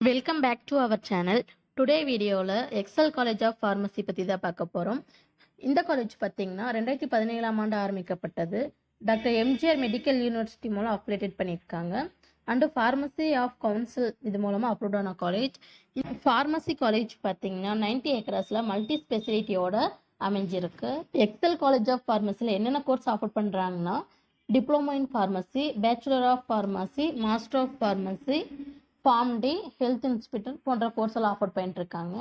Welcome back to our channel. Today வீடியோவில் Excel college of Pharmacy பற்றி தான் பார்க்க போகிறோம். இந்த காலேஜ் பார்த்திங்கன்னா 2017ஆம் ஆண்டு ஆரம்பிக்கப்பட்டது. டாக்டர் எம்ஜிஆர் மெடிக்கல் யூனிவர்சிட்டி மூலம் அப்ளேட்டட் பண்ணியிருக்காங்க. அண்டு ஃபார்மசி ஆஃப் கவுன்சில் இது மூலமாக அப்ரூவ் ஆன காலேஜ். ஃபார்மசி காலேஜ் பார்த்திங்கன்னா 90 ஏக்கர்ஸில் மல்டி ஸ்பெஷாலிட்டியோட அமைஞ்சிருக்கு. எக்ஸல் காலேஜ் ஆஃப் ஃபார்மசியில் என்னென்ன கோர்ஸ் ஆஃபர் பண்ணுறாங்கன்னா diploma in pharmacy, bachelor of pharmacy, master of pharmacy, PharmD, health inspector போன்ற கோர்ஸ் எல்லாம் ஆஃபர் பண்ணிட்டுருக்காங்க.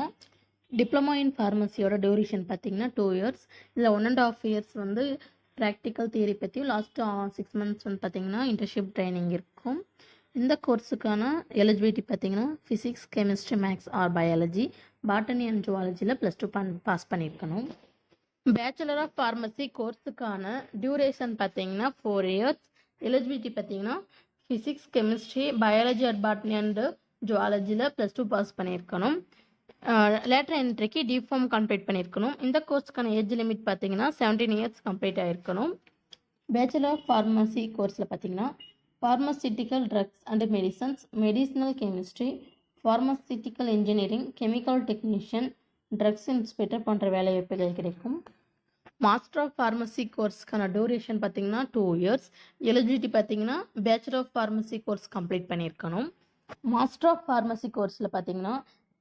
டிப்ளமோ இன் ஃபார்மசியோட டியூரேஷன் பார்த்தீங்கன்னா 2 இயர்ஸ். இதில் 1.5 இயர்ஸ் வந்து ப்ராக்டிக்கல் தியரி பற்றியும், லாஸ்ட்டு 6 மந்த்ஸ் வந்து பார்த்திங்கன்னா இன்டர்ன்ஷிப் ட்ரைனிங் இருக்கும். இந்த கோர்ஸுக்கான எலிஜிபிலிட்டி பார்த்திங்கன்னா physics, chemistry, maths or biology, botany and ஜுவாலஜியில் +2 பாஸ் பண்ணியிருக்கணும். பேச்சுலர் ஆஃப் ஃபார்மசி கோர்ஸுக்கான டியூரேஷன் பார்த்தீங்கன்னா 4 இயர்ஸ். எலிஜிபிலிட்டி பார்த்தீங்கன்னா physics, chemistry, biology at botany and ஜுவாலஜியில் +2 பாஸ் பண்ணியிருக்கணும். லேட்டர் என்ட்ரிக்கு டிஃபார்ம் கம்ப்ளீட் பண்ணியிருக்கணும். இந்த கோர்ஸுக்கான ஏஜ் லிமிட் பார்த்தீங்கன்னா 17 இயர்ஸ் கம்ப்ளீட் ஆகிருக்கணும். பேச்சுலர் ஆஃப் ஃபார்மசி கோர்ஸில் பார்த்தீங்கன்னா pharmaceutical drugs and medicines, medicinal chemistry, pharmaceutical engineering, chemical technician, drugs inspector போன்ற வேலைவாய்ப்புகள் கிடைக்கும். மாஸ்டர் ஆஃப் ஃபார்மசி கோர்ஸ்க்கான டியூரேஷன் பார்த்தீங்கன்னா 2 இயர்ஸ். எலிஜிபிலிட்டி பார்த்தீங்கன்னா bachelor of pharmacy course complete பண்ணியிருக்கணும். மாஸ்டர் ஆஃப் ஃபார்மசி கோர்ஸில் பார்த்தீங்கன்னா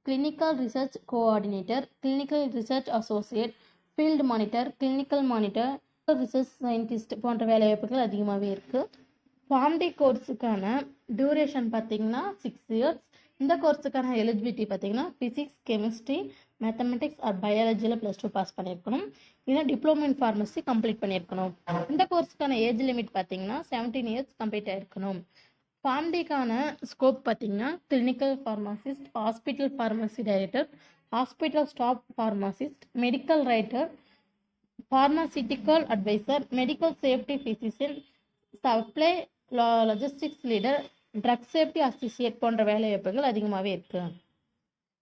clinical research coordinator, clinical research associate, field monitor, clinical monitor, research scientist போன்ற வேலைவாய்ப்புகள் அதிகமாகவே இருக்குது. ஃபார்ம்டி கோர்ஸுக்கான டியூரேஷன் பார்த்தீங்கன்னா 6 இயர்ஸ். இந்த கோர்ஸுக்கான எலிஜிபிலிட்டி பார்த்தீங்கன்னா ஃபிசிக்ஸ், கெமிஸ்ட்ரி, மேத்தமெட்டிக்ஸ் ஆர் பயாலஜியில் +2 பாஸ் பண்ணியிருக்கணும். இல்லை டிப்ளமோ இன் ஃபார்மசி கம்ப்ளீட் பண்ணியிருக்கணும். இந்த கோர்ஸுக்கான ஏஜ் லிமிட் பார்த்தீங்கன்னா 17 இயர்ஸ் கம்ப்ளீட் ஆகிருக்கணும். ஃபார்ம்டிக்கான ஸ்கோப் பார்த்தீங்கன்னா clinical pharmacist, hospital pharmacy director, hospital staff pharmacist, medical writer, pharmaceutical advisor, medical safety physician, supply logistics leader, drug safety associate போன்ற வேலைவாய்ப்புகள் அதிகமாகவே இருக்குது.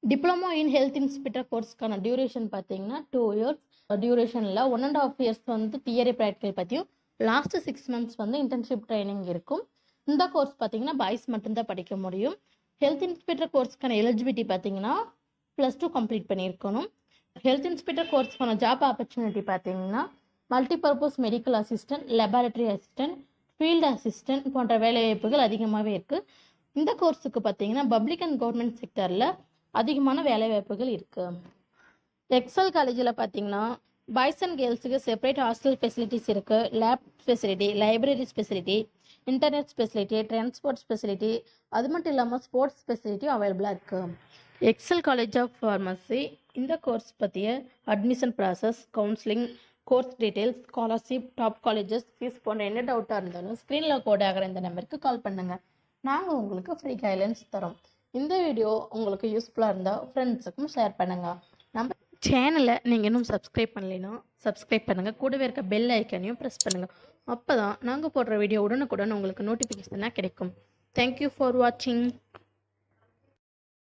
டிப்ளமோ இன் ஹெல்த் இன்ஸ்பெக்டர் கோர்ஸ்க்கான டியூரேஷன் பார்த்தீங்கன்னா 2 இயர்ஸ். டியூரேஷனில் 1.5 இயர்ஸ் வந்து தியரி ப்ராக்டிக்கல் பற்றியும், லாஸ்ட்டு 6 மந்த்ஸ் வந்து இன்டர்ன்ஷிப் ட்ரைனிங் இருக்கும். இந்த கோர்ஸ் பார்த்தீங்கன்னா பாய்ஸ் மட்டும்தான் படிக்க முடியும். ஹெல்த் இன்ஸ்பெக்டர் கோர்ஸ்க்கான எலிஜிபிலிட்டி பார்த்தீங்கன்னா +2 கம்ப்ளீட் பண்ணியிருக்கணும். ஹெல்த் இன்ஸ்பெக்டர் கோர்ஸ்க்கான ஜாப் ஆப்பர்ச்சுனிட்டி பார்த்தீங்கன்னா multipurpose medical assistant, laboratory assistant, field assistant போன்ற வேலைவாய்ப்புகள் அதிகமாகவே இருக்குது. இந்த கோர்ஸுக்கு பார்த்தீங்கன்னா பப்ளிக் அண்ட் கவர்மெண்ட் செக்டரில் அதிகமான வேலைவாய்ப்புகள் இருக்குது. எக்ஸல் காலேஜில் பார்த்தீங்கன்னா பாய்ஸ் அண்ட் கேர்ள்ஸுக்கு செப்பரேட் ஹாஸ்டல் ஃபெசிலிட்டிஸ் இருக்குது. Lab facility, library facility, internet facility, transport facility, அது மட்டும் இல்லாமல் ஸ்போர்ட்ஸ் ஃபெசிலிட்டியும் அவைலபிளாக இருக்குது. எக்ஸல் காலேஜ் ஆஃப் ஃபார்மசி இந்த கோர்ஸ் பற்றிய admission process, counselling, course details, scholarship, top colleges, fees போன்ற என்ன டவுட்டாக இருந்தாலும் ஸ்க்ரீனில் கோட் ஆகிற இந்த நம்பருக்கு கால் பண்ணுங்கள். நாங்கள் உங்களுக்கு ஃப்ரீ கைட்லைன்ஸ் தரோம். இந்த வீடியோ உங்களுக்கு யூஸ்ஃபுல்லாக இருந்தால் ஃப்ரெண்ட்ஸுக்கும் ஷேர் பண்ணுங்கள். நம்ம சேனலை நீங்கள் இன்னும் சப்ஸ்கிரைப் பண்ணலைன்னா சப்ஸ்கிரைப் பண்ணுங்கள். கூடவே இருக்க பெல் ஐக்கனையும் ப்ரெஸ் பண்ணுங்கள். அப்போ தான் நாங்கள் போடுற வீடியோ உடனுக்குடன் உங்களுக்கு நோட்டிஃபிகேஷனாக கிடைக்கும். தேங்க்யூ ஃபார் வாட்சிங்.